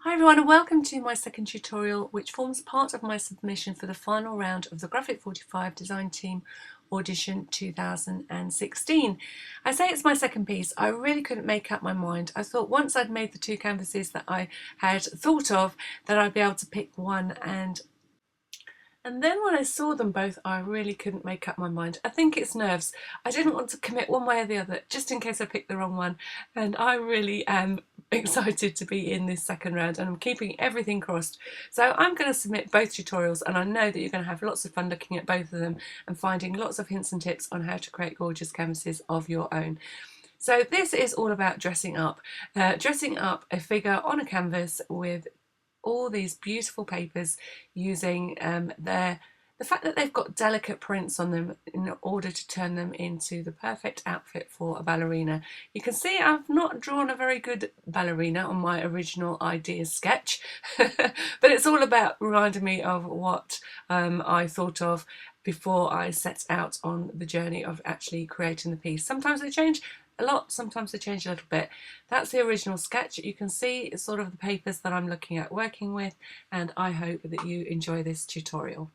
Hi everyone and welcome to my second tutorial, which forms part of my submission for the final round of the Graphic 45 Design Team Audition 2016. I say it's my second piece. I really couldn't make up my mind. I thought once I'd made the two canvases that I had thought of that I'd be able to pick one, and then when I saw them both, I really couldn't make up my mind. I think it's nerves. I didn't want to commit one way or the other, just in case I picked the wrong one. And I really am excited to be in this second round, and I'm keeping everything crossed. So I'm going to submit both tutorials, and I know that you're going to have lots of fun looking at both of them and finding lots of hints and tips on how to create gorgeous canvases of your own. So this is all about dressing up a figure on a canvas with all these beautiful papers, using the fact that they've got delicate prints on them in order to turn them into the perfect outfit for a ballerina. You can see I've not drawn a very good ballerina on my original ideas sketch, but it's all about reminding me of what I thought of before I set out on the journey of actually creating the piece. Sometimes they change a lot, sometimes they change a little bit. That's the original sketch. You can see sort of the papers that I'm looking at working with, and I hope that you enjoy this tutorial.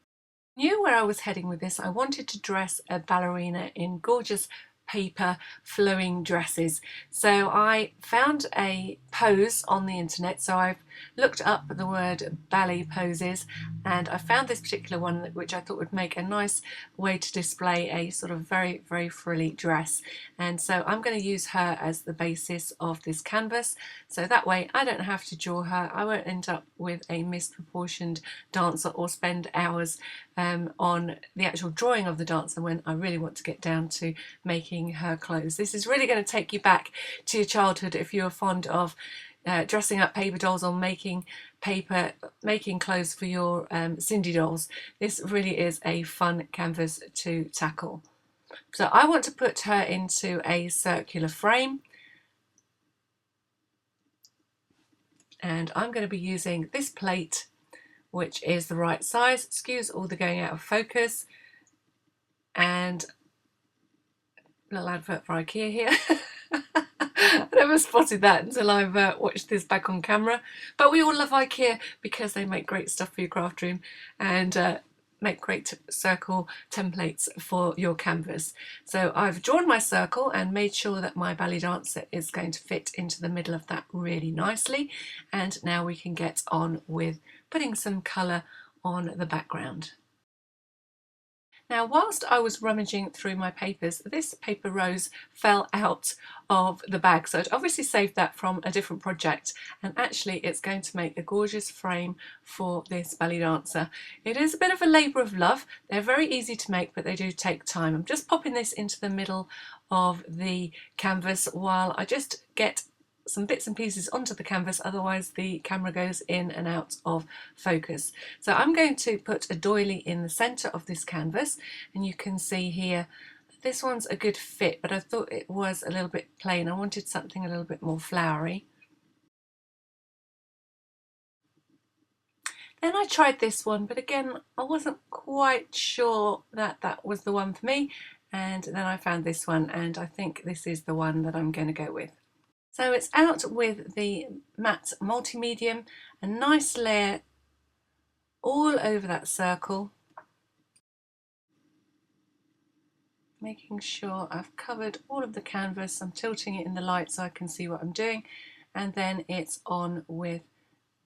Knew where I was heading with this. I wanted to dress a ballerina in gorgeous paper flowing dresses. So I found a pose on the internet. So I've looked up the word ballet poses, and I found this particular one which I thought would make a nice way to display a sort of very, very frilly dress. And so I'm going to use her as the basis of this canvas. So that way I don't have to draw her. I won't end up with a misproportioned dancer or spend hours on the actual drawing of the dancer when I really want to get down to making her clothes. This is really going to take you back to your childhood if you're fond of dressing up paper dolls or making clothes for your Cindy dolls. This really is a fun canvas to tackle. So I want to put her into a circular frame, and I'm going to be using this plate, which is the right size. Excuse all the going out of focus, and a little advert for IKEA here. I never spotted that until I've watched this back on camera. But we all love IKEA because they make great stuff for your craft room and make great circle templates for your canvas. So I've drawn my circle and made sure that my ballet dancer is going to fit into the middle of that really nicely. And now we can get on with putting some colour on the background. Now, whilst I was rummaging through my papers, this paper rose fell out of the bag. So I'd obviously saved that from a different project, and actually it's going to make a gorgeous frame for this ballet dancer. It is a bit of a labour of love. They're very easy to make, but they do take time. I'm just popping this into the middle of the canvas while I just get some bits and pieces onto the canvas, otherwise the camera goes in and out of focus. So I'm going to put a doily in the centre of this canvas, and you can see here this one's a good fit, but I thought it was a little bit plain. I wanted something a little bit more flowery. Then I tried this one, but again I wasn't quite sure that that was the one for me, and then I found this one, and I think this is the one that I'm going to go with. So it's out with the matte multi-medium, a nice layer all over that circle, making sure I've covered all of the canvas. I'm tilting it in the light so I can see what I'm doing, and then it's on with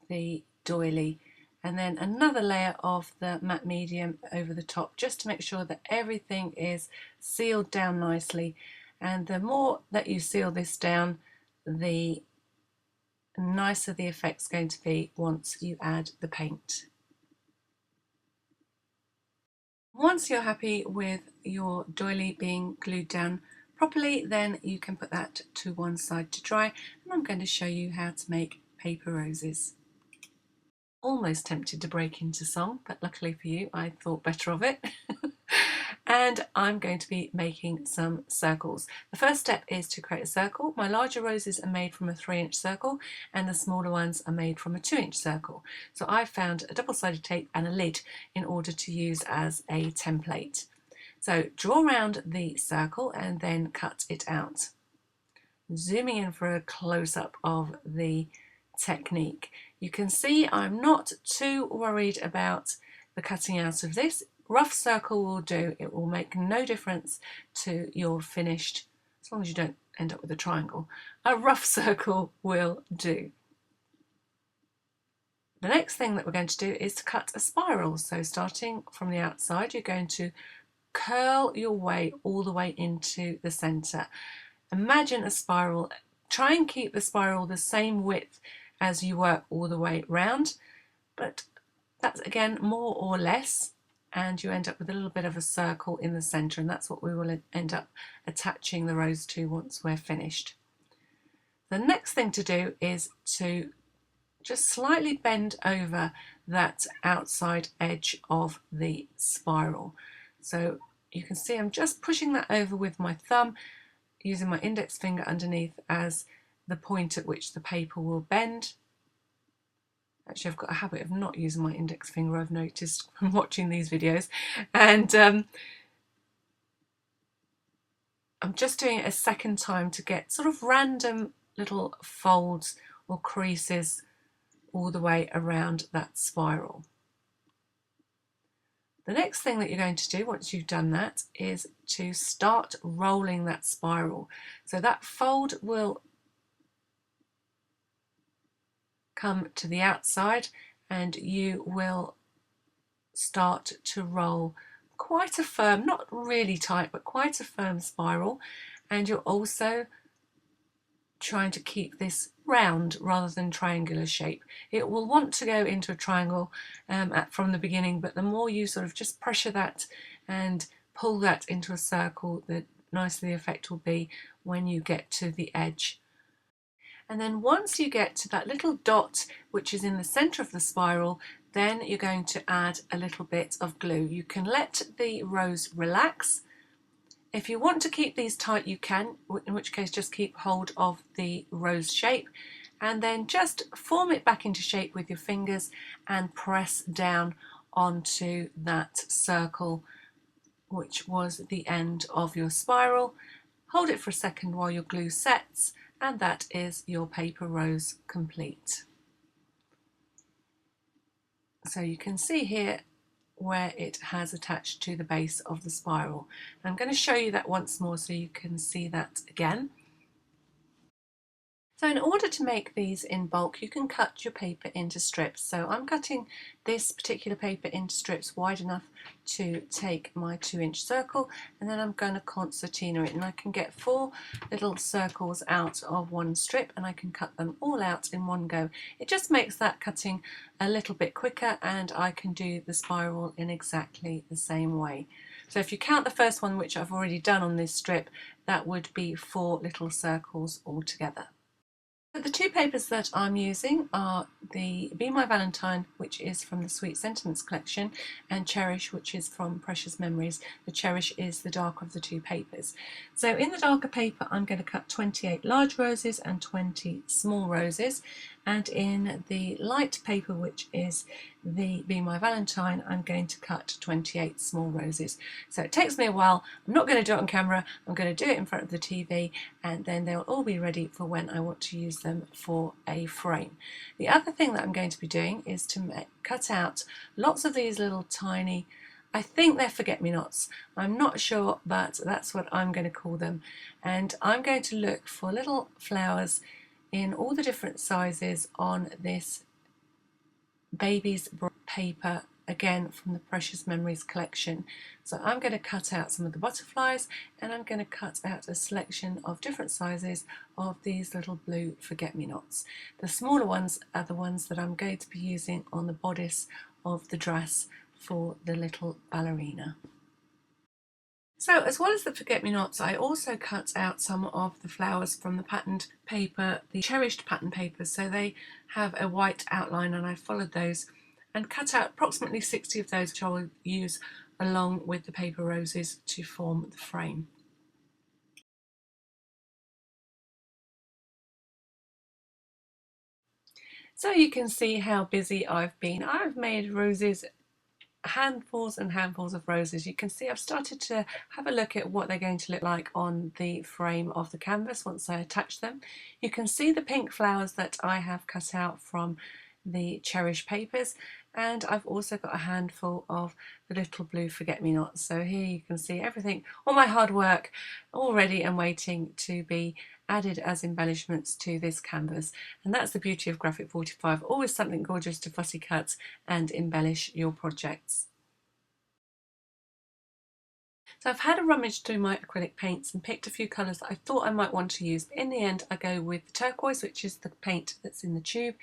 the doily, and then another layer of the matte medium over the top, just to make sure that everything is sealed down nicely. And the more that you seal this down, the nicer the effect's going to be once you add the paint. Once you're happy with your doily being glued down properly, then you can put that to one side to dry, and I'm going to show you how to make paper roses. Almost tempted to break into song, but luckily for you I thought better of it. And I'm going to be making some circles. The first step is to create a circle. My larger roses are made from a 3-inch circle, and the smaller ones are made from a 2-inch circle. So I found a double-sided tape and a lid in order to use as a template. So draw around the circle and then cut it out. Zooming in for a close-up of the technique. You can see I'm not too worried about the cutting out of this. Rough circle will do. It will make no difference to your finished, as long as you don't end up with a triangle. A rough circle will do. The next thing that we're going to do is to cut a spiral. So starting from the outside, you're going to curl your way all the way into the centre. Imagine a spiral. Try and keep the spiral the same width as you work all the way round, but that's again more or less, and you end up with a little bit of a circle in the centre, and that's what we will end up attaching the rose to once we're finished. The next thing to do is to just slightly bend over that outside edge of the spiral. So you can see I'm just pushing that over with my thumb, using my index finger underneath as the point at which the paper will bend. Actually, I've got a habit of not using my index finger, I've noticed from watching these videos, and I'm just doing it a second time to get sort of random little folds or creases all the way around that spiral. The next thing that you're going to do once you've done that is to start rolling that spiral. So that fold will come to the outside and you will start to roll quite a firm, not really tight, but quite a firm spiral, and you're also trying to keep this round rather than triangular shape. It will want to go into a triangle from the beginning, but the more you sort of just pressure that and pull that into a circle, the nicer the effect will be when you get to the edge. And then once you get to that little dot which is in the centre of the spiral, then you're going to add a little bit of glue. You can let the rose relax. If you want to keep these tight, you can, in which case just keep hold of the rose shape and then just form it back into shape with your fingers and press down onto that circle which was the end of your spiral. Hold it for a second while your glue sets, and that is your paper rose complete. So you can see here where it has attached to the base of the spiral. I'm going to show you that once more so you can see that again. So in order to make these in bulk, you can cut your paper into strips. So I'm cutting this particular paper into strips wide enough to take my 2-inch circle, and then I'm going to concertina it, and I can get 4 little circles out of one strip and I can cut them all out in one go. It just makes that cutting a little bit quicker, and I can do the spiral in exactly the same way. So if you count the first one, which I've already done on this strip, that would be 4 little circles altogether. The 2 papers that I'm using are the Be My Valentine, which is from the Sweet Sentiments collection, and Cherish, which is from Precious Memories. The Cherish is the darker of the 2 papers. So in the darker paper I'm going to cut 28 large roses and 20 small roses, and in the light paper, which is the Be My Valentine, I'm going to cut 28 small roses. So it takes me a while. I'm not going to do it on camera, I'm going to do it in front of the TV, and then they'll all be ready for when I want to use them for a frame. The other thing that I'm going to be doing is to cut out lots of these little tiny, I think they're forget-me-nots, I'm not sure, but that's what I'm going to call them, and I'm going to look for little flowers in all the different sizes on this baby's paper, again from the Precious Memories collection. So I'm going to cut out some of the butterflies, and I'm going to cut out a selection of different sizes of these little blue forget-me-nots. The smaller ones are the ones that I'm going to be using on the bodice of the dress for the little ballerina. So as well as the forget-me-nots, I also cut out some of the flowers from the patterned paper, the cherished pattern papers, so they have a white outline, and I followed those and cut out approximately 60 of those, which I will use along with the paper roses to form the frame. So you can see how busy I've been. I've made roses handfuls and handfuls of roses. You can see I've started to have a look at what they're going to look like on the frame of the canvas once I attach them. You can see the pink flowers that I have cut out from the Cherish papers, and I've also got a handful of the little blue forget-me-nots. So here you can see everything, all my hard work, all ready and waiting to be added as embellishments to this canvas. And that's the beauty of Graphic 45, always something gorgeous to fussy cut and embellish your projects. So I've had a rummage through my acrylic paints and picked a few colours that I thought I might want to use. But in the end, I go with the turquoise, which is the paint that's in the tube,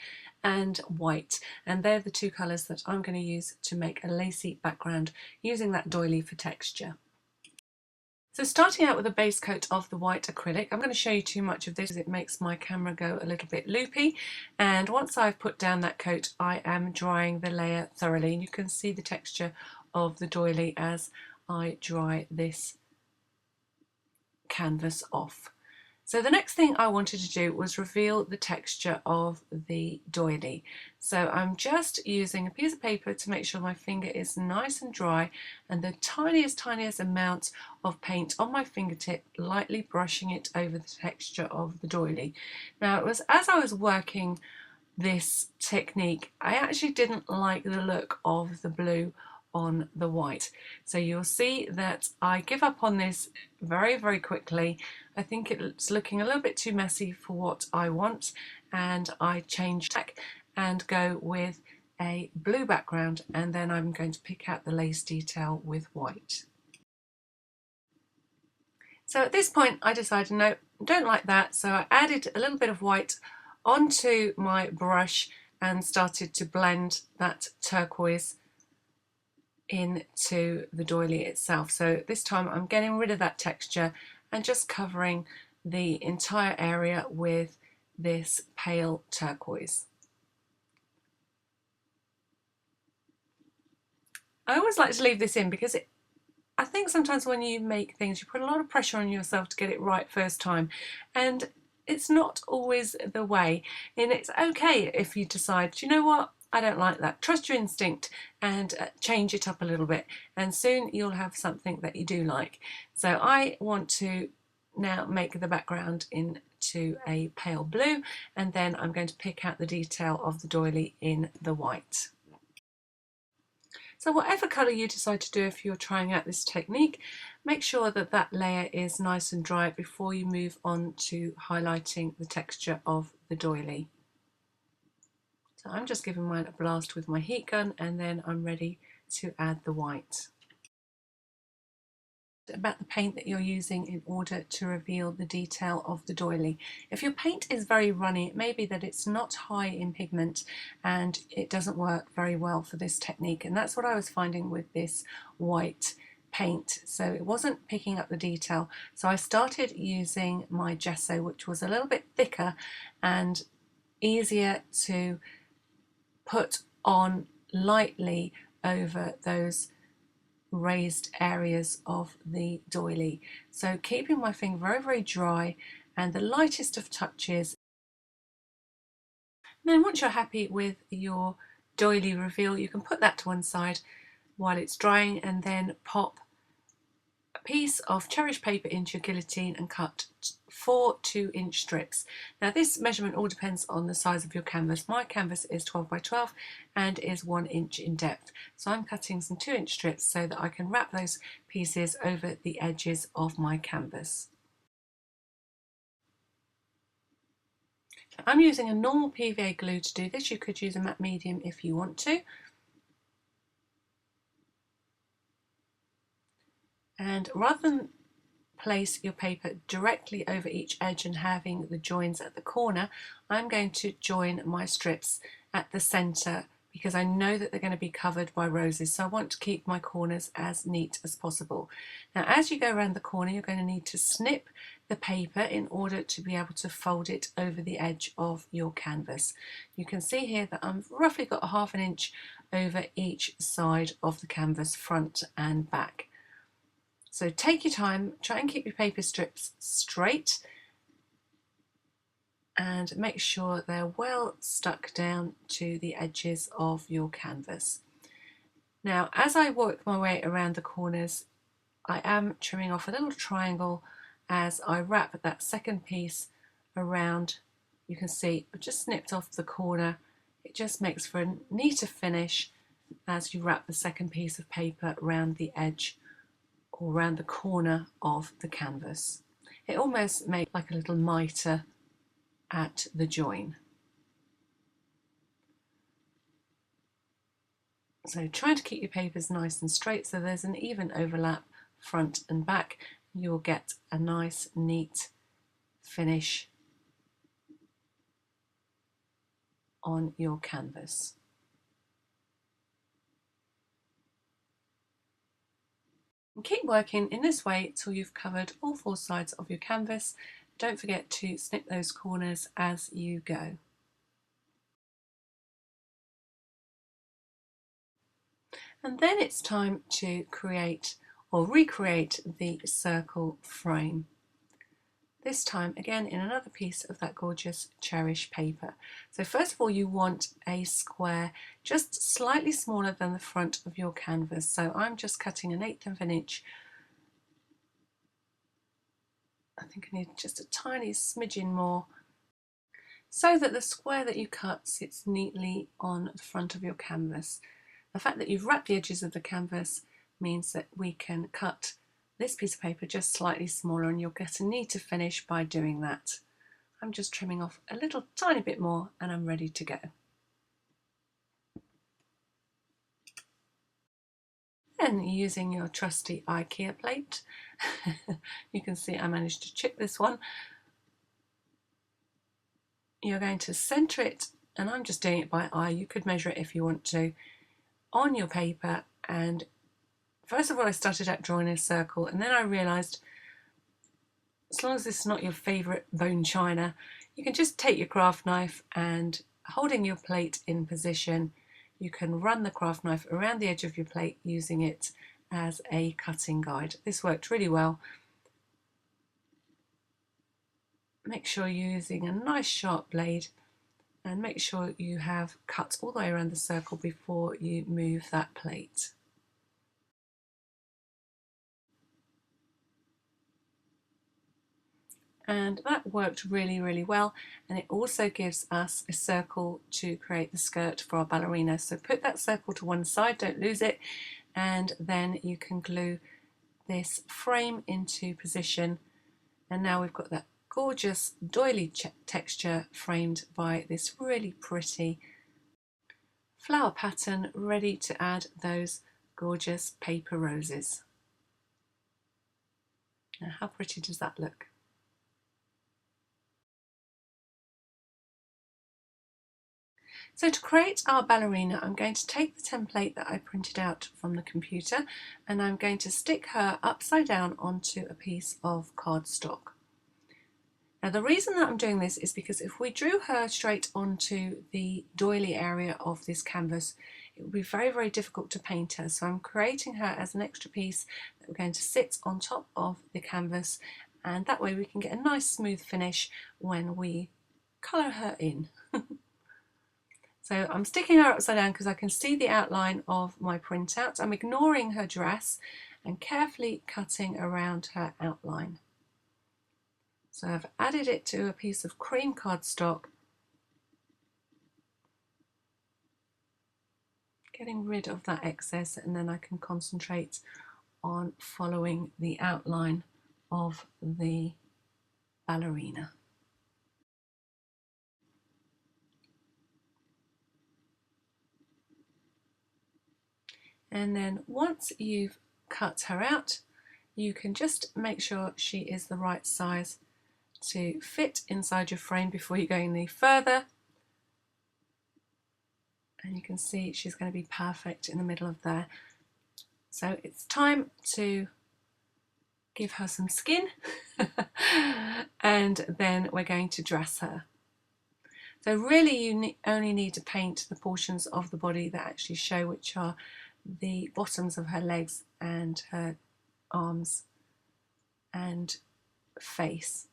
and white. And they're the two colours that I'm going to use to make a lacy background using that doily for texture. So starting out with a base coat of the white acrylic, I'm going to show you too much of this as it makes my camera go a little bit loopy. And once I've put down that coat, I am drying the layer thoroughly. And you can see the texture of the doily as I dry this canvas off. So the next thing I wanted to do was reveal the texture of the doily. So I'm just using a piece of paper to make sure my finger is nice and dry, and the tiniest amount of paint on my fingertip, lightly brushing it over the texture of the doily. Now it was as I was working this technique, I actually didn't like the look of the blue on the white. So you'll see that I give up on this very quickly. I think it's looking a little bit too messy for what I want, and I change tack and go with a blue background, and then I'm going to pick out the lace detail with white. So at this point I decided no, don't like that, so I added a little bit of white onto my brush and started to blend that turquoise into the doily itself. So this time I'm getting rid of that texture and just covering the entire area with this pale turquoise. I always like to leave this in because I think sometimes when you make things you put a lot of pressure on yourself to get it right first time, and it's not always the way. And it's okay if you decide, you know what, I don't like that. Trust your instinct and change it up a little bit, and soon you'll have something that you do like. So I want to now make the background into a pale blue, and then I'm going to pick out the detail of the doily in the white. So whatever colour you decide to do if you're trying out this technique, make sure that that layer is nice and dry before you move on to highlighting the texture of the doily. So I'm just giving mine a blast with my heat gun, and then I'm ready to add the white. About the paint that you're using in order to reveal the detail of the doily. If your paint is very runny, it may be that it's not high in pigment and it doesn't work very well for this technique, and that's what I was finding with this white paint. So it wasn't picking up the detail, so I started using my gesso, which was a little bit thicker and easier to put on lightly over those raised areas of the doily. So keeping my finger very dry and the lightest of touches. And then once you're happy with your doily reveal, you can put that to one side while it's drying, and then pop a piece of Cherish paper into your guillotine and cut 4 2-inch strips. Now this measurement all depends on the size of your canvas. My canvas is 12 by 12 and is 1 inch in depth, so I'm cutting some 2-inch strips so that I can wrap those pieces over the edges of my canvas. I'm using a normal PVA glue to do this. You could use a matte medium if you want to. And rather than place your paper directly over each edge and having the joins at the corner, I'm going to join my strips at the centre because I know that they're going to be covered by roses, so I want to keep my corners as neat as possible. Now as you go around the corner, you're going to need to snip the paper in order to be able to fold it over the edge of your canvas. You can see here that I've roughly got a ½ inch over each side of the canvas, front and back. So take your time, try and keep your paper strips straight and make sure they're well stuck down to the edges of your canvas. Now, as I work my way around the corners, I am trimming off a little triangle as I wrap that second piece around. You can see I've just snipped off the corner. It just makes for a neater finish as you wrap the second piece of paper around the edge or around the corner of the canvas. It almost makes like a little mitre at the join. So trying to keep your papers nice and straight so there's an even overlap front and back. You'll get a nice neat finish on your canvas. And keep working in this way till you've covered all four sides of your canvas. Don't forget to snip those corners as you go. And then it's time to create or recreate the circle frame. This time again in another piece of that gorgeous Cherish paper. So first of all you want a square just slightly smaller than the front of your canvas. So I'm just cutting 1/8 of an inch. I think I need just a tiny smidgen more so that the square that you cut sits neatly on the front of your canvas. The fact that you've wrapped the edges of the canvas means that we can cut this piece of paper just slightly smaller and you'll get a neater finish by doing that. I'm just trimming off a little tiny bit more and I'm ready to go. And using your trusty IKEA plate, you can see I managed to chip this one. You're going to centre it, and I'm just doing it by eye, you could measure it if you want to, on your paper. And first of all I started out drawing a circle and then I realised as long as this is not your favourite bone china, you can just take your craft knife and holding your plate in position you can run the craft knife around the edge of your plate using it as a cutting guide. This worked really well. Make sure you're using a nice sharp blade and make sure you have cut all the way around the circle before you move that plate. And that worked really well, and it also gives us a circle to create the skirt for our ballerina. So put that circle to one side, don't lose it, and then you can glue this frame into position, and now we've got that gorgeous doily texture framed by this really pretty flower pattern, ready to add those gorgeous paper roses. Now how pretty does that look? So to create our ballerina, I'm going to take the template that I printed out from the computer and I'm going to stick her upside down onto a piece of cardstock. Now the reason that I'm doing this is because if we drew her straight onto the doily area of this canvas, it would be very difficult to paint her. So I'm creating her as an extra piece that we're going to sit on top of the canvas, and that way we can get a nice smooth finish when we colour her in. So I'm sticking her upside down because I can see the outline of my printout. I'm ignoring her dress and carefully cutting around her outline. So I've added it to a piece of cream cardstock, getting rid of that excess, and then I can concentrate on following the outline of the ballerina. And then once you've cut her out, you can just make sure she is the right size to fit inside your frame before you go any further. And you can see she's going to be perfect in the middle of there. So it's time to give her some skin and then we're going to dress her. So really you only need to paint the portions of the body that actually show, which are the bottoms of her legs and her arms and face.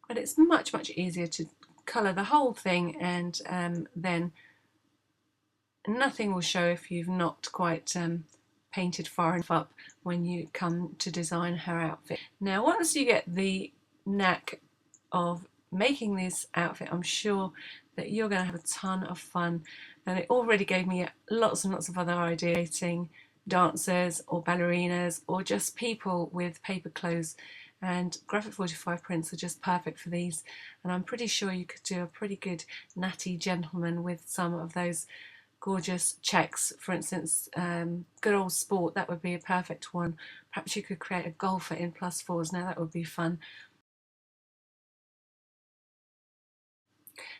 But it's much easier to colour the whole thing and then nothing will show if you've not quite painted far enough up when you come to design her outfit. Now once you get the knack of making this outfit, I'm sure that you're going to have a ton of fun, and it already gave me lots and lots of other ideas, creating dancers or ballerinas or just people with paper clothes, and graphic 45 prints are just perfect for these, and I'm pretty sure you could do a pretty good natty gentleman with some of those gorgeous checks. For instance, good old sport, that would be a perfect one. Perhaps you could create a golfer in +4s. Now that would be fun.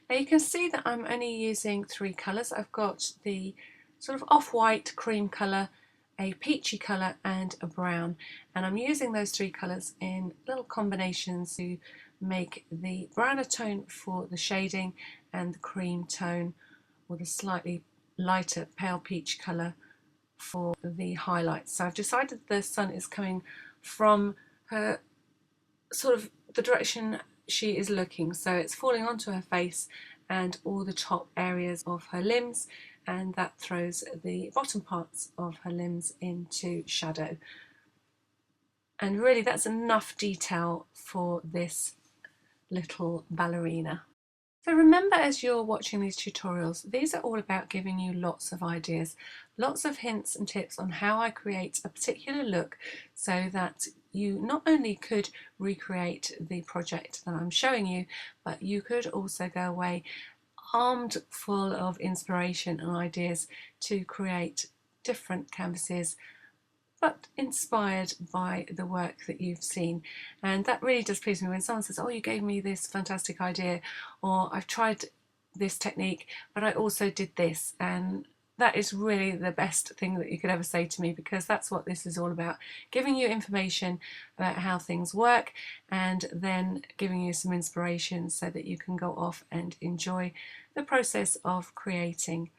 Now you can see that I'm only using 3 colours. I've got the sort of off-white cream colour, a peachy colour and a brown, and I'm using those 3 colours in little combinations to make the browner tone for the shading and the cream tone, or the slightly lighter pale peach colour, for the highlights. So I've decided the sun is coming from her, sort of the direction she is looking, so it's falling onto her face and all the top areas of her limbs, and that throws the bottom parts of her limbs into shadow. And really that's enough detail for this little ballerina. So remember, as you're watching these tutorials, these are all about giving you lots of ideas, lots of hints and tips on how I create a particular look, so that you not only could recreate the project that I'm showing you, but you could also go away armed full of inspiration and ideas to create different canvases, but inspired by the work that you've seen. And that really does please me when someone says, oh, you gave me this fantastic idea, or I've tried this technique but I also did this. And that is really the best thing that you could ever say to me, because that's what this is all about, giving you information about how things work and then giving you some inspiration so that you can go off and enjoy the process of creating.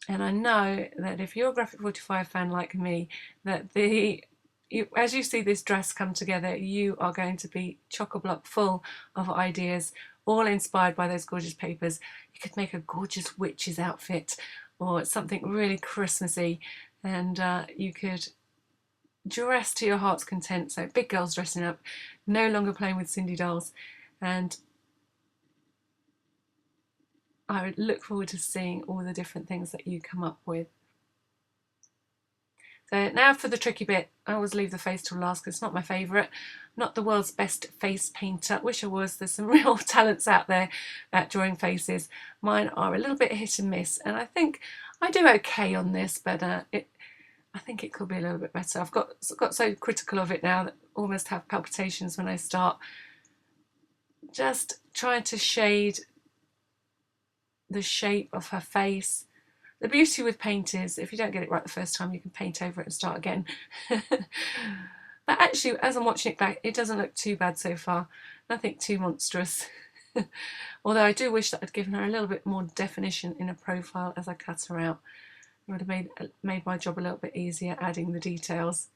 And I know that if you're a Graphic 45 fan like me, that as you see this dress come together, you are going to be chock-a-block full of ideas, all inspired by those gorgeous papers. You could make a gorgeous witch's outfit or something really Christmassy, and you could dress to your heart's content. So big girls dressing up, no longer playing with Cindy dolls. And I would look forward to seeing all the different things that you come up with. So now for the tricky bit. I always leave the face till last because it's not my favourite. Not the world's best face painter. Wish I was. There's some real talents out there at drawing faces. Mine are a little bit hit and miss, and I think I do okay on this, but I think it could be a little bit better. I've got so critical of it now that I almost have palpitations when I start just trying to shade the shape of her face. The beauty with paint is if you don't get it right the first time, you can paint over it and start again. But actually, as I'm watching it back, it doesn't look too bad so far. Nothing too monstrous. Although I do wish that I'd given her a little bit more definition in her profile as I cut her out. It would have made my job a little bit easier adding the details.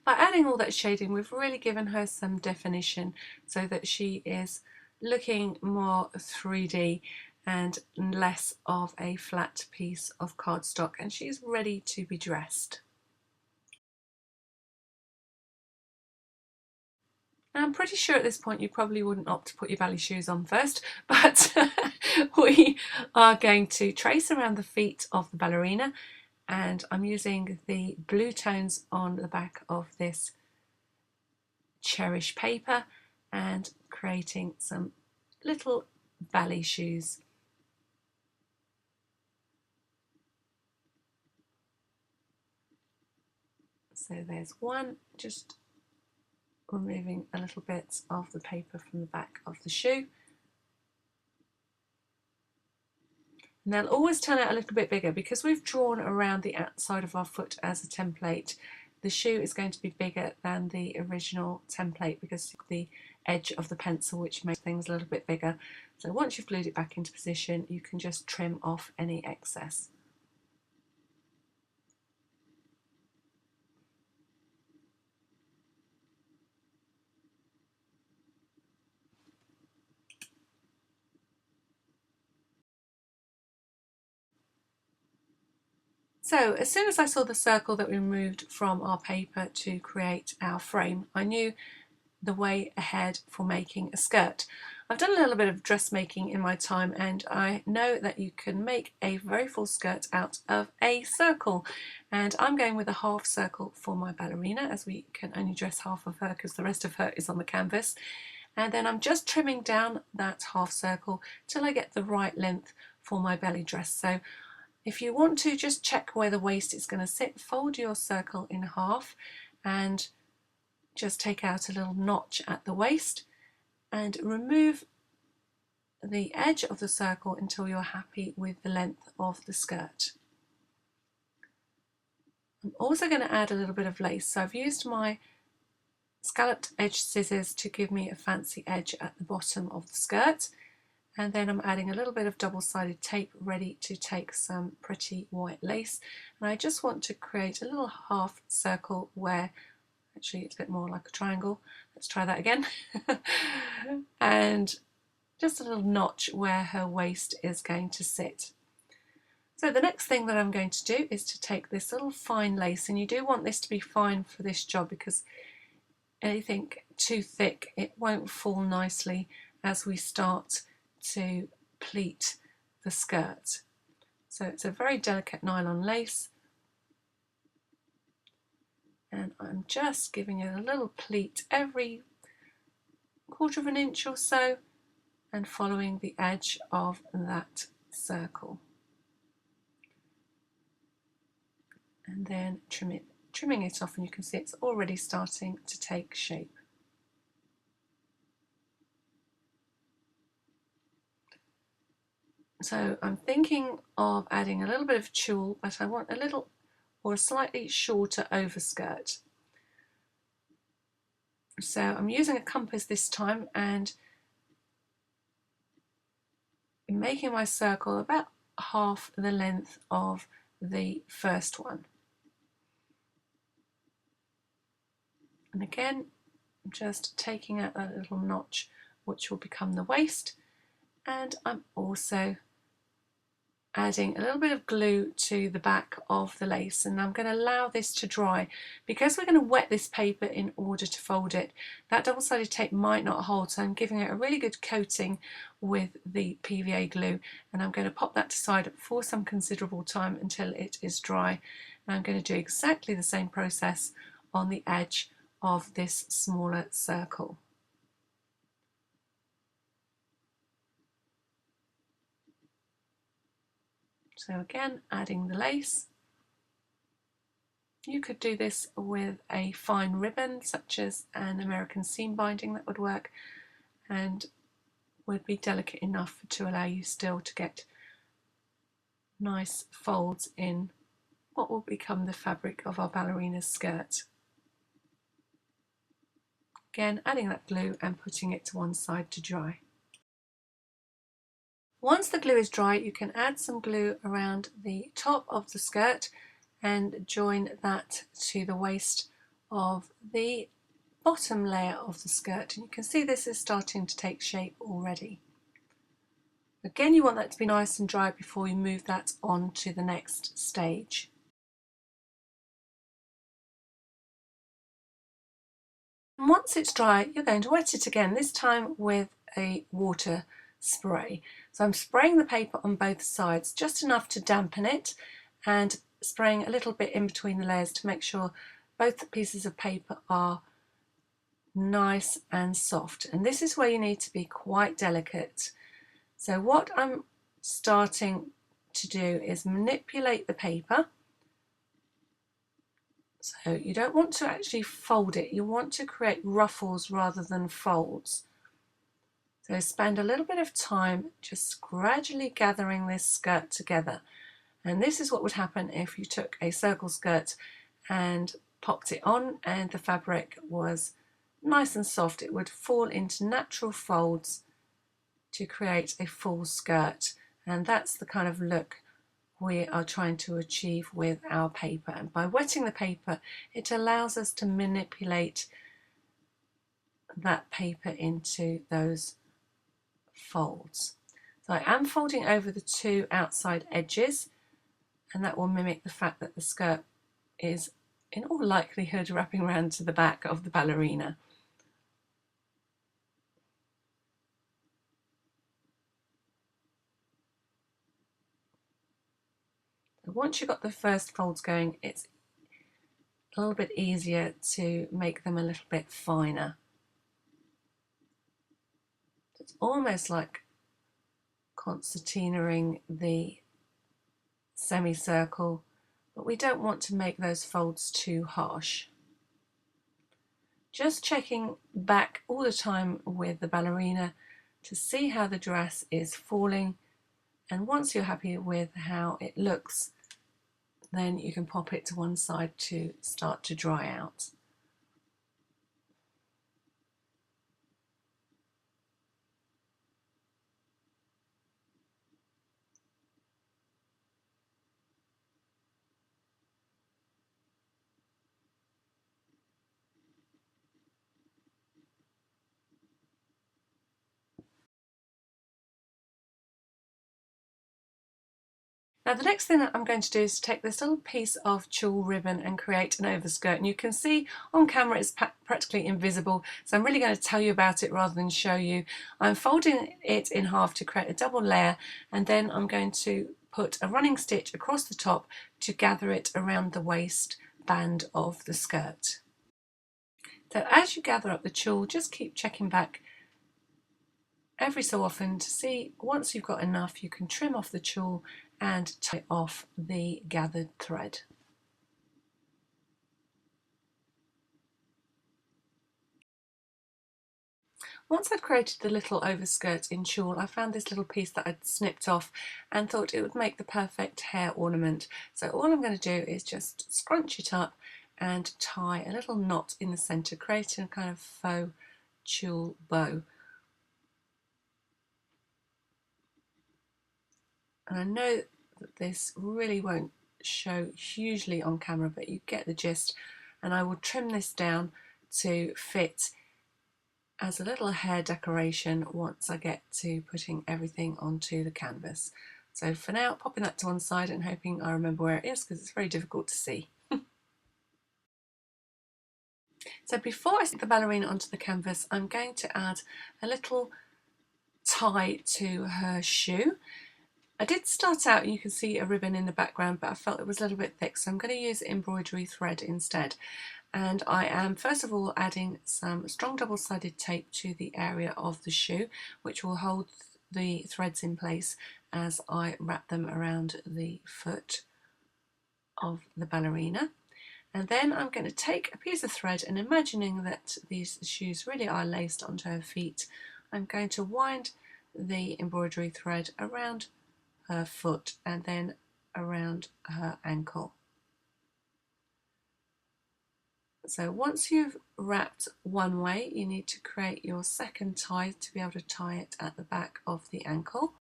By adding all that shading, we've really given her some definition so that she is looking more 3D and less of a flat piece of cardstock, and she's ready to be dressed. Now, I'm pretty sure at this point you probably wouldn't opt to put your ballet shoes on first, but we are going to trace around the feet of the ballerina, and I'm using the blue tones on the back of this Cherish paper and creating some little ballet shoes. So there's one, just removing a little bit of the paper from the back of the shoe. And they'll always turn out a little bit bigger because we've drawn around the outside of our foot as a template. The shoe is going to be bigger than the original template because of the edge of the pencil, which makes things a little bit bigger. So once you've glued it back into position, you can just trim off any excess. So as soon as I saw the circle that we moved from our paper to create our frame, I knew the way ahead for making a skirt. I've done a little bit of dressmaking in my time, and I know that you can make a very full skirt out of a circle, and I'm going with a half circle for my ballerina, as we can only dress half of her because the rest of her is on the canvas. And then I'm just trimming down that half circle till I get the right length for my belly dress. So if you want to just check where the waist is going to sit, fold your circle in half and just take out a little notch at the waist and remove the edge of the circle until you're happy with the length of the skirt. I'm also going to add a little bit of lace, so I've used my scalloped edge scissors to give me a fancy edge at the bottom of the skirt, and then I'm adding a little bit of double-sided tape ready to take some pretty white lace, and I just want to create a little half circle where, actually it's a bit more like a triangle, let's try that again, and just a little notch where her waist is going to sit. So the next thing that I'm going to do is to take this little fine lace, and you do want this to be fine for this job because anything too thick, it won't fall nicely as we start to pleat the skirt. So it's a very delicate nylon lace, and I'm just giving it a little pleat every 1/4 of an inch or so and following the edge of that circle, and then trimming it off, and you can see it's already starting to take shape. So I'm thinking of adding a little bit of tulle, but I want a little or a slightly shorter overskirt. So I'm using a compass this time and making my circle about half the length of the first one. And again, I'm just taking out that little notch which will become the waist, and I'm also adding a little bit of glue to the back of the lace, and I'm going to allow this to dry because we're going to wet this paper in order to fold it. That double-sided tape might not hold, so I'm giving it a really good coating with the PVA glue, and I'm going to pop that aside for some considerable time until it is dry. And I'm going to do exactly the same process on the edge of this smaller circle. So again, adding the lace. You could do this with a fine ribbon, such as an American seam binding, that would work, and would be delicate enough to allow you still to get nice folds in what will become the fabric of our ballerina's skirt. Again, adding that glue and putting it to one side to dry. Once the glue is dry, you can add some glue around the top of the skirt and join that to the waist of the bottom layer of the skirt. And you can see this is starting to take shape already. Again, you want that to be nice and dry before you move that on to the next stage. And once it's dry, you're going to wet it again, this time with a water spray. So I'm spraying the paper on both sides, just enough to dampen it, and spraying a little bit in between the layers to make sure both pieces of paper are nice and soft. And this is where you need to be quite delicate. So what I'm starting to do is manipulate the paper. So you don't want to actually fold it, you want to create ruffles rather than folds. So spend a little bit of time just gradually gathering this skirt together. And this is what would happen if you took a circle skirt and popped it on and the fabric was nice and soft. It would fall into natural folds to create a full skirt. And that's the kind of look we are trying to achieve with our paper. And by wetting the paper, it allows us to manipulate that paper into those folds. So I am folding over the two outside edges, and that will mimic the fact that the skirt is in all likelihood wrapping around to the back of the ballerina. Once you've got the first folds going, it's a little bit easier to make them a little bit finer. It's almost like concertinaing the semicircle, but we don't want to make those folds too harsh. Just checking back all the time with the ballerina to see how the dress is falling, and once you're happy with how it looks, then you can pop it to one side to start to dry out. Now the next thing that I'm going to do is take this little piece of tulle ribbon and create an overskirt, and you can see on camera it's practically invisible, so I'm really going to tell you about it rather than show you. I'm folding it in half to create a double layer, and then I'm going to put a running stitch across the top to gather it around the waist band of the skirt. So as you gather up the tulle, just keep checking back every so often to see once you've got enough, you can trim off the tulle and tie off the gathered thread. Once I'd created the little overskirt in tulle, I found this little piece that I'd snipped off and thought it would make the perfect hair ornament. So all I'm going to do is just scrunch it up and tie a little knot in the centre, creating a kind of faux tulle bow. And I know that this really won't show hugely on camera, but you get the gist, and I will trim this down to fit as a little hair decoration once I get to putting everything onto the canvas. So for now, popping that to one side and hoping I remember where it is, because it's very difficult to see. So before I stick the ballerina onto the canvas, I'm going to add a little tie to her shoe. I did start out, you can see a ribbon in the background, but I felt it was a little bit thick, so I'm going to use embroidery thread instead. And I am first of all adding some strong double-sided tape to the area of the shoe, which will hold the threads in place as I wrap them around the foot of the ballerina. And then I'm going to take a piece of thread, and imagining that these shoes really are laced onto her feet, I'm going to wind the embroidery thread around her foot and then around her ankle. So once you've wrapped one way, you need to create your second tie to be able to tie it at the back of the ankle.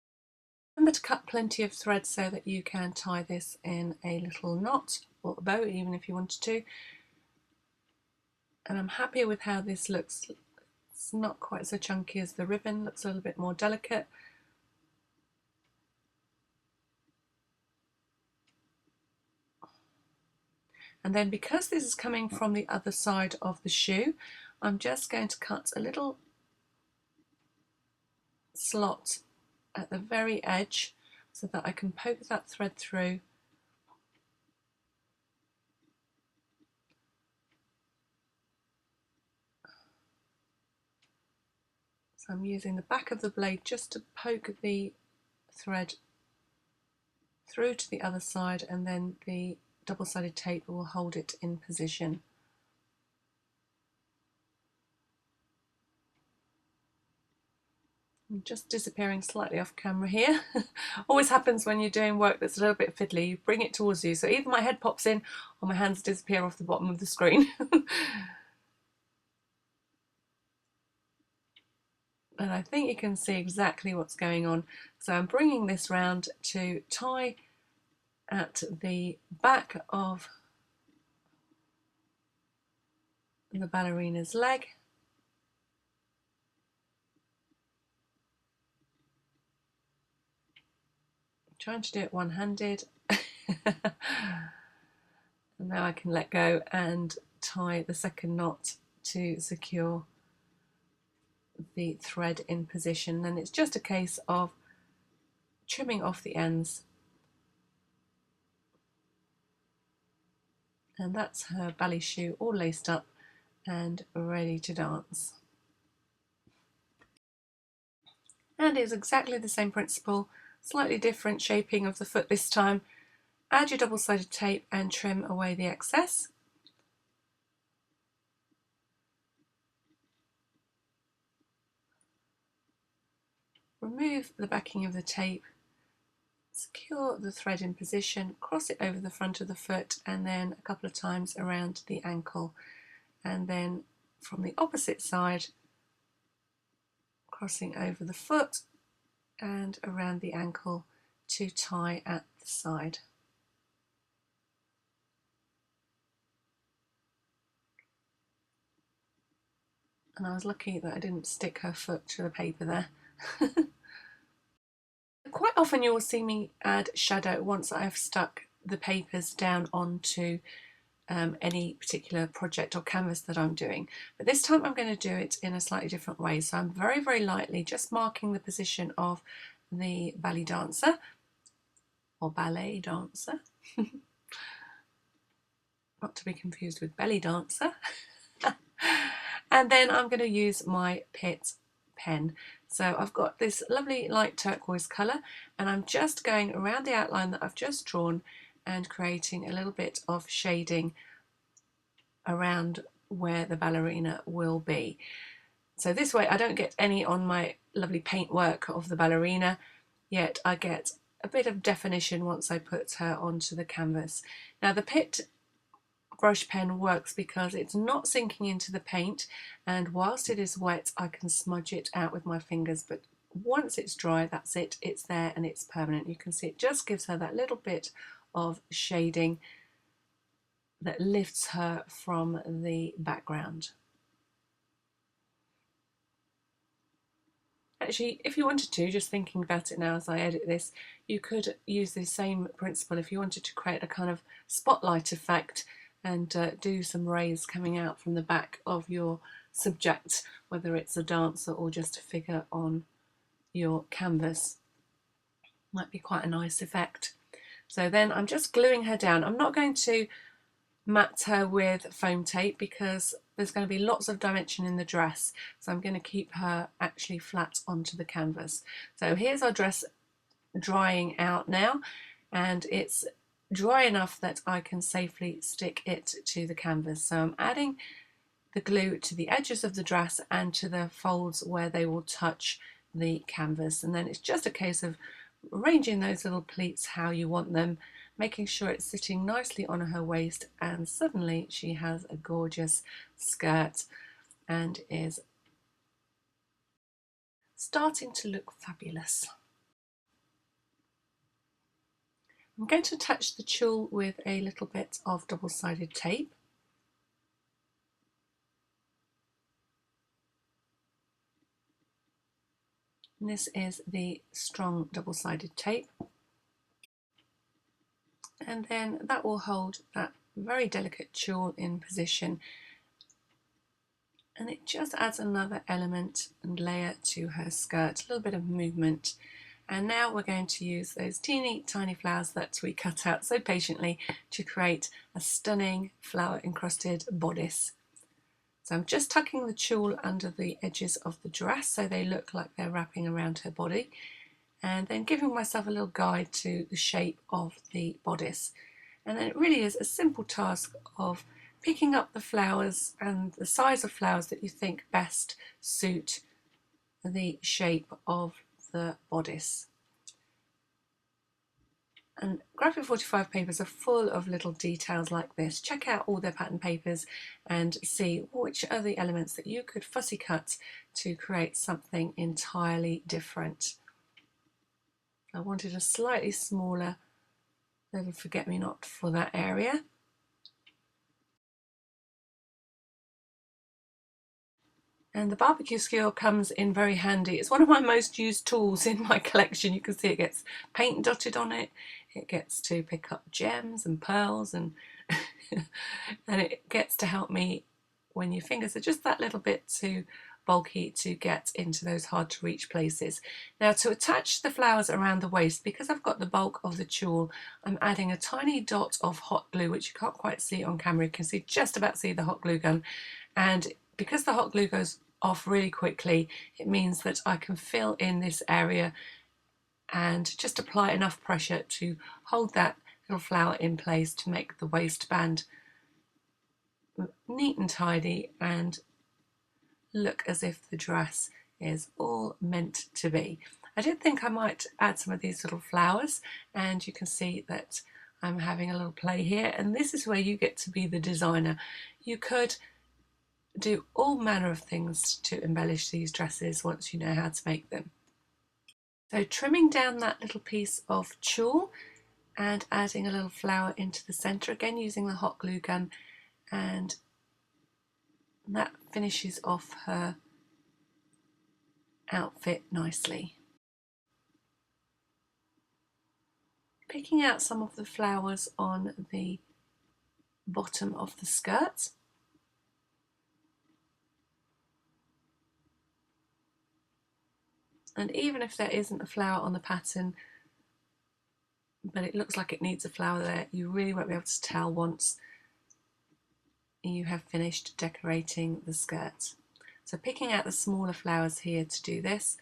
Remember to cut plenty of thread so that you can tie this in a little knot or a bow, even if you wanted to. And I'm happy with how this looks. It's not quite so chunky as the ribbon, looks a little bit more delicate. And then because this is coming from the other side of the shoe, I'm just going to cut a little slot at the very edge so that I can poke that thread through. So I'm using the back of the blade just to poke the thread through to the other side, and then the double-sided tape will hold it in position. I'm just disappearing slightly off camera here. Always happens when you're doing work that's a little bit fiddly. You bring it towards you, so either my head pops in or my hands disappear off the bottom of the screen. And I think you can see exactly what's going on. So I'm bringing this round to tie at the back of the ballerina's leg. I'm trying to do it one-handed. And now I can let go and tie the second knot to secure the thread in position. Then it's just a case of trimming off the ends. And that's her ballet shoe all laced up and ready to dance. And it's exactly the same principle, slightly different shaping of the foot this time. Add your double-sided tape and trim away the excess. Remove the backing of the tape, secure the thread in position, cross it over the front of the foot and then a couple of times around the ankle, and then from the opposite side crossing over the foot and around the ankle to tie at the side. And I was lucky that I didn't stick her foot to the paper there. Quite often you will see me add shadow once I've stuck the papers down onto any particular project or canvas that I'm doing, but this time I'm going to do it in a slightly different way. So I'm very lightly just marking the position of the ballet dancer or ballet dancer, not to be confused with belly dancer. And then I'm going to use my Pitt pen. So I've got this lovely light turquoise colour and I'm just going around the outline that I've just drawn and creating a little bit of shading around where the ballerina will be. So this way I don't get any on my lovely paintwork of the ballerina, yet I get a bit of definition once I put her onto the canvas. Now the Pitt brush pen works because it's not sinking into the paint, and whilst it is wet I can smudge it out with my fingers, but once it's dry, that's it, it's there and it's permanent. You can see it just gives her that little bit of shading that lifts her from the background. Actually, if you wanted to, just thinking about it now as I edit this, you could use the same principle if you wanted to create a kind of spotlight effect and do some rays coming out from the back of your subject, whether it's a dancer or just a figure on your canvas. Might be quite a nice effect. So then I'm just gluing her down. I'm not going to mat her with foam tape because there's going to be lots of dimension in the dress, so I'm going to keep her actually flat onto the canvas. So here's our dress drying out now, and it's dry enough that I can safely stick it to the canvas. So I'm adding the glue to the edges of the dress and to the folds where they will touch the canvas, and then it's just a case of arranging those little pleats how you want them, making sure it's sitting nicely on her waist, and suddenly she has a gorgeous skirt and is starting to look fabulous. I'm going to attach the tulle with a little bit of double-sided tape. And this is the strong double-sided tape. And then that will hold that very delicate tulle in position. And it just adds another element and layer to her skirt, a little bit of movement. And now we're going to use those teeny tiny flowers that we cut out so patiently to create a stunning flower encrusted bodice. So I'm just tucking the tulle under the edges of the dress so they look like they're wrapping around her body, and then giving myself a little guide to the shape of the bodice. And then it really is a simple task of picking up the flowers and the size of flowers that you think best suit the shape of the bodice. And Graphic 45 papers are full of little details like this. Check out all their pattern papers and see which are the elements that you could fussy cut to create something entirely different. I wanted a slightly smaller little forget-me-not for that area. And the barbecue skewer comes in very handy. It's one of my most used tools in my collection. You can see it gets paint dotted on it. it gets to pick up gems and pearls, and and it gets to help me when your fingers are just that little bit too bulky to get into those hard to reach places. Now, to attach the flowers around the waist, because I've got the bulk of the tulle, I'm adding a tiny dot of hot glue, which you can't quite see on camera. You can just about see the hot glue gun, and because the hot glue goes off really quickly, it means that I can fill in this area and just apply enough pressure to hold that little flower in place to make the waistband neat and tidy and look as if the dress is all meant to be. I did think I might add some of these little flowers, and you can see that I'm having a little play here, and this is where you get to be the designer. You could do all manner of things to embellish these dresses once you know how to make them. So trimming down that little piece of tulle and adding a little flower into the centre, again using the hot glue gun, and that finishes off her outfit nicely. Picking out some of the flowers on the bottom of the skirt. And even if there isn't a flower on the pattern, but it looks like it needs a flower there, you really won't be able to tell once you have finished decorating the skirt. So picking out the smaller flowers here to do this.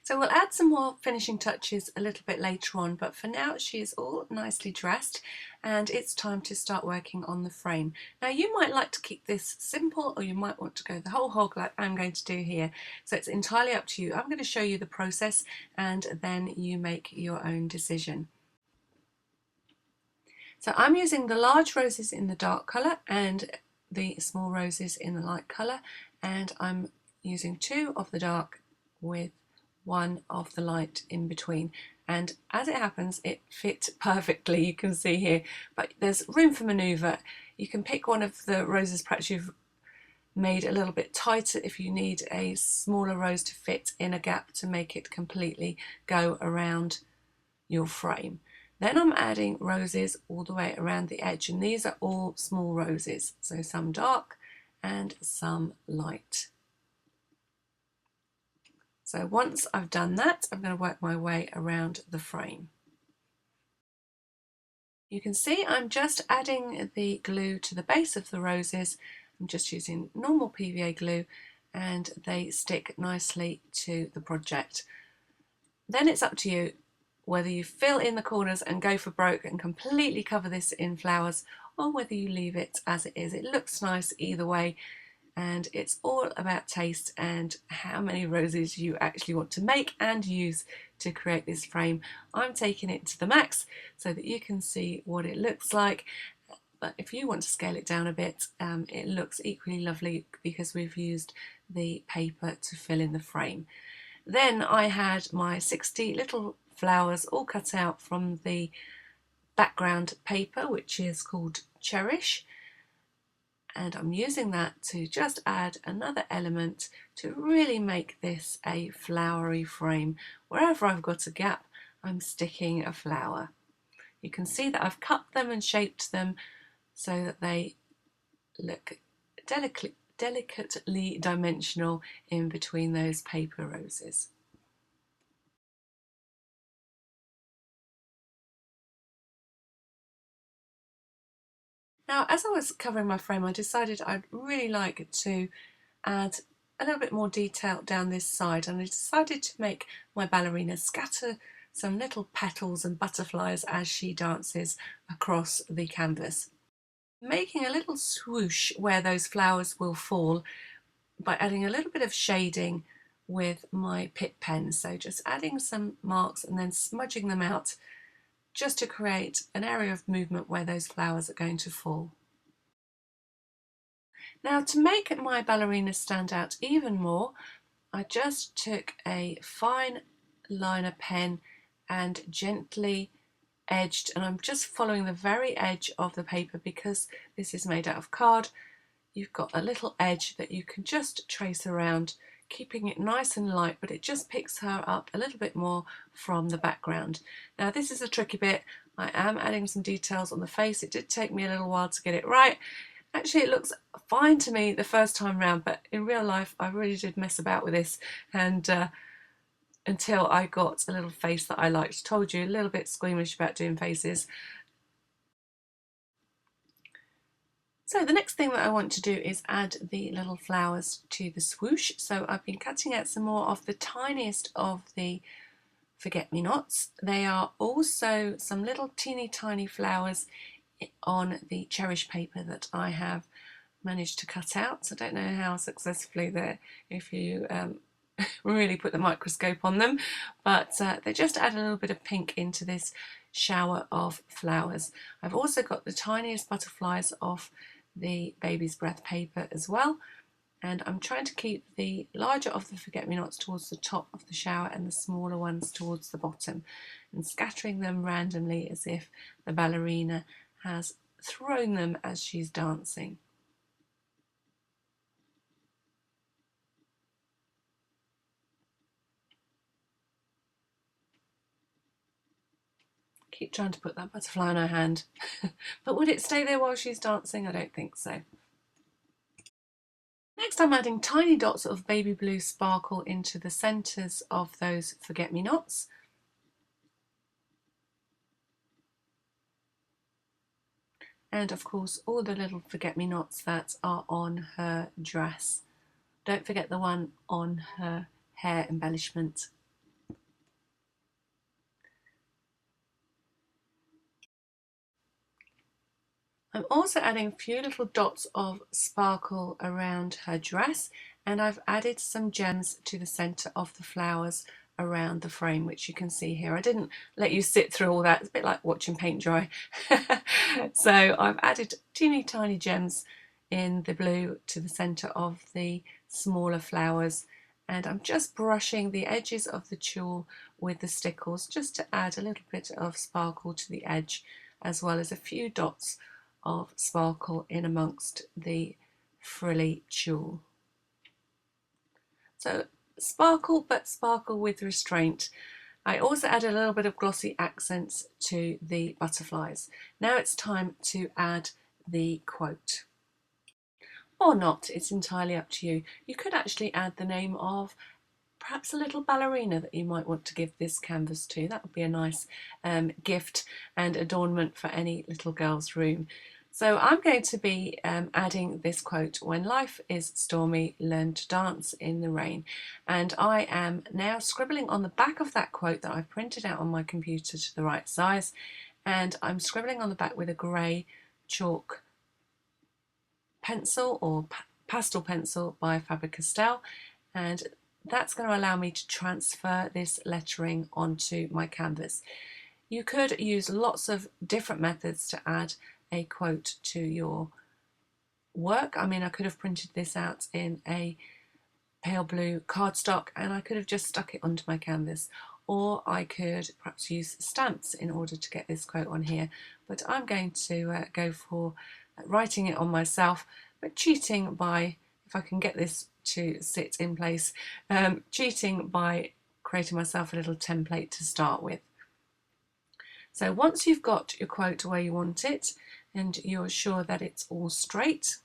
So we'll add some more finishing touches a little bit later on, but for now she is all nicely dressed and it's time to start working on the frame. Now you might like to keep this simple, or you might want to go the whole hog like I'm going to do here, so it's entirely up to you. I'm going to show you the process and then you make your own decision. So I'm using the large roses in the dark colour and the small roses in the light colour, and I'm using 2 of the dark with 1 of the light in between, and as it happens it fit perfectly, you can see here, but there's room for manoeuvre. You can pick one of the roses perhaps you've made a little bit tighter if you need a smaller rose to fit in a gap to make it completely go around your frame. Then I'm adding roses all the way around the edge, and these are all small roses, so some dark and some light. So once I've done that, I'm going to work my way around the frame. You can see I'm just adding the glue to the base of the roses. I'm just using normal PVA glue and they stick nicely to the project. Then it's up to you whether you fill in the corners and go for broke and completely cover this in flowers, or whether you leave it as it is. It looks nice either way, and it's all about taste and how many roses you actually want to make and use to create this frame. I'm taking it to the max so that you can see what it looks like, but if you want to scale it down a bit, it looks equally lovely because we've used the paper to fill in the frame. Then I had my 60 little flowers all cut out from the background paper, which is called Cherish, and I'm using that to just add another element to really make this a flowery frame. Wherever I've got a gap, I'm sticking a flower. You can see that I've cut them and shaped them so that they look delicately dimensional in between those paper roses. Now, as I was covering my frame, I decided I'd really like to add a little bit more detail down this side, and I decided to make my ballerina scatter some little petals and butterflies as she dances across the canvas, making a little swoosh where those flowers will fall by adding a little bit of shading with my Pitt pen. So just adding some marks and then smudging them out just to create an area of movement where those flowers are going to fall. Now, to make my ballerina stand out even more, I just took a fine liner pen and gently edged, and I'm just following the very edge of the paper because this is made out of card. You've got a little edge that you can just trace around, keeping it nice and light, but it just picks her up a little bit more from the background. Now this is a tricky bit. I am adding some details on the face. It did take me a little while to get it right. Actually, it looks fine to me the first time round, but in real life I really did mess about with this, and until I got a little face that I liked. Told you, a little bit squeamish about doing faces. So the next thing that I want to do is add the little flowers to the swoosh. So I've been cutting out some more of the tiniest of the forget-me-nots. They are also some little teeny tiny flowers on the cherish paper that I have managed to cut out. I don't know how successfully they're, if you really put the microscope on them, but they just add a little bit of pink into this shower of flowers. I've also got the tiniest butterflies off the baby's breath paper as well, and I'm trying to keep the larger of the forget-me-nots towards the top of the shower and the smaller ones towards the bottom, and scattering them randomly as if the ballerina has thrown them as she's dancing. Keep trying to put that butterfly in her hand. But would it stay there while she's dancing? I don't think so. Next I'm adding tiny dots of baby blue sparkle into the centres of those forget-me-nots. And of course all the little forget-me-nots that are on her dress. Don't forget the one on her hair embellishment. I'm also adding a few little dots of sparkle around her dress, and I've added some gems to the centre of the flowers around the frame, which you can see here. I didn't let you sit through all that. It's a bit like watching paint dry. So I've added teeny tiny gems in the blue to the centre of the smaller flowers, and I'm just brushing the edges of the tulle with the stickles just to add a little bit of sparkle to the edge, as well as a few dots of sparkle in amongst the frilly tulle. So sparkle, but sparkle with restraint. I also add a little bit of glossy accents to the butterflies. Now it's time to add the quote. Or not, it's entirely up to you. You could actually add the name of perhaps a little ballerina that you might want to give this canvas to. That would be a nice gift and adornment for any little girl's room. So I'm going to be adding this quote: "When life is stormy, learn to dance in the rain." And I am now scribbling on the back of that quote that I've printed out on my computer to the right size, and I'm scribbling on the back with a grey chalk pencil, or pastel pencil by Faber-Castell, and that's going to allow me to transfer this lettering onto my canvas. You could use lots of different methods to add a quote to your work. I mean, I could have printed this out in a pale blue cardstock and I could have just stuck it onto my canvas, or I could perhaps use stamps in order to get this quote on here, but I'm going to go for writing it on myself, but cheating by, if I can get this to sit in place, cheating by creating myself a little template to start with. So once you've got your quote where you want it and you're sure that it's all straight,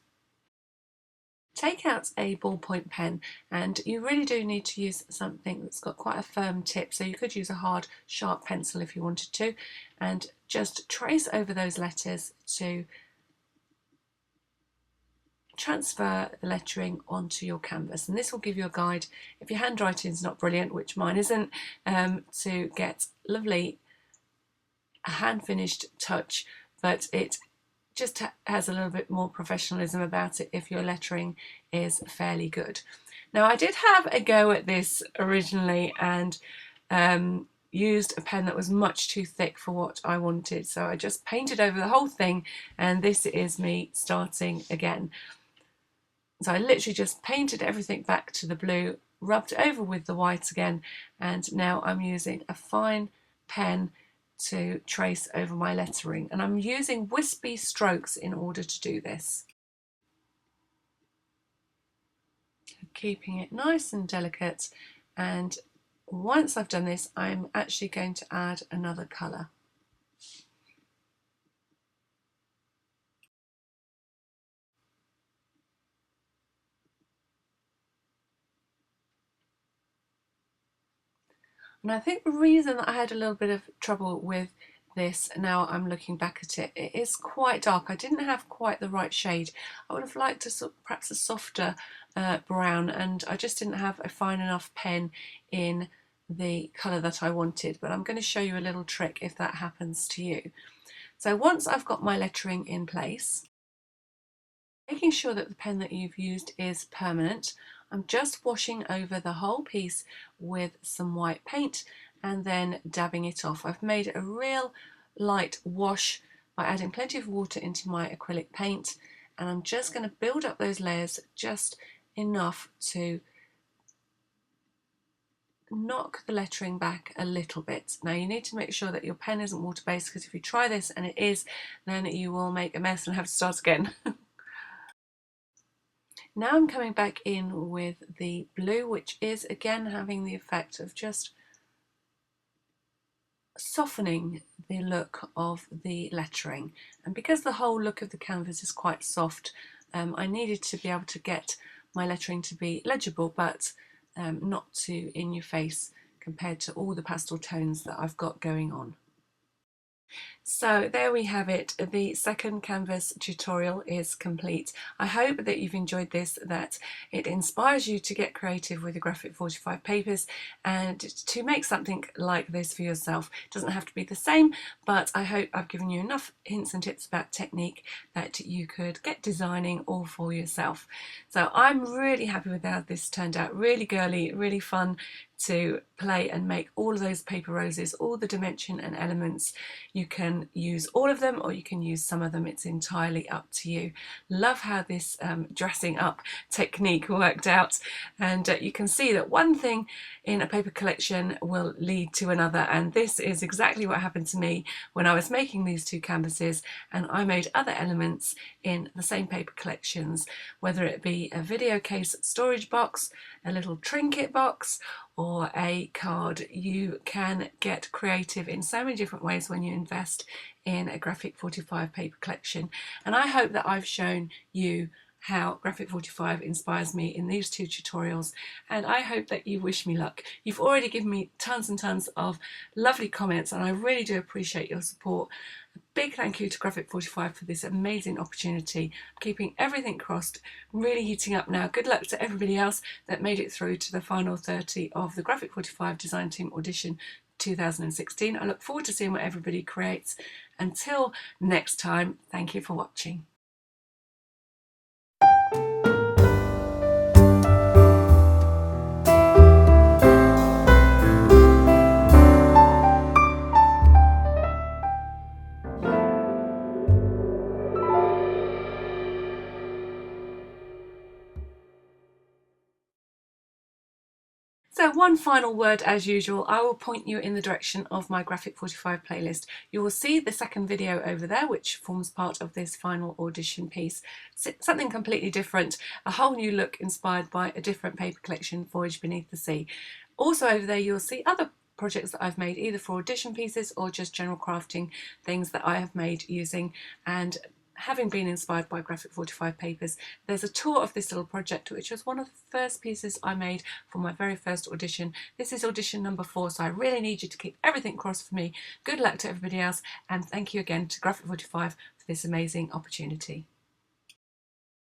take out a ballpoint pen, and you really do need to use something that's got quite a firm tip, so you could use a hard sharp pencil if you wanted to, and just trace over those letters to transfer the lettering onto your canvas. And this will give you a guide, if your handwriting is not brilliant, which mine isn't, to get lovely a hand finished touch, but it just has a little bit more professionalism about it if your lettering is fairly good. Now, I did have a go at this originally and used a pen that was much too thick for what I wanted, so I just painted over the whole thing, and this is me starting again. So I literally just painted everything back to the blue, rubbed it over with the white again, and now I'm using a fine pen to trace over my lettering, and I'm using wispy strokes in order to do this. keeping it nice and delicate, and once I've done this, I'm actually going to add another colour. And I think the reason that I had a little bit of trouble with this, now I'm looking back at it, it is quite dark. I didn't have quite the right shade. I would have liked perhaps a softer brown, and I just didn't have a fine enough pen in the colour that I wanted, but I'm going to show you a little trick if that happens to you. So once I've got my lettering in place, making sure that the pen that you've used is permanent, I'm just washing over the whole piece with some white paint and then dabbing it off. I've made a real light wash by adding plenty of water into my acrylic paint, and I'm just going to build up those layers just enough to knock the lettering back a little bit. Now you need to make sure that your pen isn't water-based, because if you try this and it is, then you will make a mess and have to start again. Now I'm coming back in with the blue, which is again having the effect of just softening the look of the lettering. And because the whole look of the canvas is quite soft, I needed to be able to get my lettering to be legible, but not too in your face compared to all the pastel tones that I've got going on. So there we have it, the second canvas tutorial is complete. I hope that you've enjoyed this, that it inspires you to get creative with the Graphic 45 papers and to make something like this for yourself. It doesn't have to be the same, but I hope I've given you enough hints and tips about technique that you could get designing all for yourself. So I'm really happy with how this turned out, really girly, really fun to play and make all of those paper roses, all the dimension and elements. You can use all of them or you can use some of them, it's entirely up to you. Love how this dressing up technique worked out, and you can see that one thing in a paper collection will lead to another, and this is exactly what happened to me when I was making these two canvases, and I made other elements in the same paper collections, whether it be a video case storage box, a little trinket box, or a card. You can get creative in so many different ways when you invest in a Graphic 45 paper collection, and I hope that I've shown you how Graphic 45 inspires me in these two tutorials, and I hope that you wish me luck. You've already given me tons and tons of lovely comments, and I really do appreciate your support. A big thank you to Graphic 45 for this amazing opportunity. I'm keeping everything crossed, really heating up now. Good luck to everybody else that made it through to the final 30 of the Graphic 45 Design Team Audition 2016. I look forward to seeing what everybody creates. Until next time, thank you for watching. So one final word as usual, I will point you in the direction of my Graphic 45 playlist. You will see the second video over there, which forms part of this final audition piece. Something completely different, a whole new look inspired by a different paper collection, Voyage Beneath the Sea. Also over there you'll see other projects that I've made, either for audition pieces or just general crafting things that I have made using and having been inspired by Graphic 45 papers. There's a tour of this little project, which was one of the first pieces I made for my very first audition. This is audition number 4, so I really need you to keep everything crossed for me. Good luck to everybody else, and thank you again to Graphic 45 for this amazing opportunity.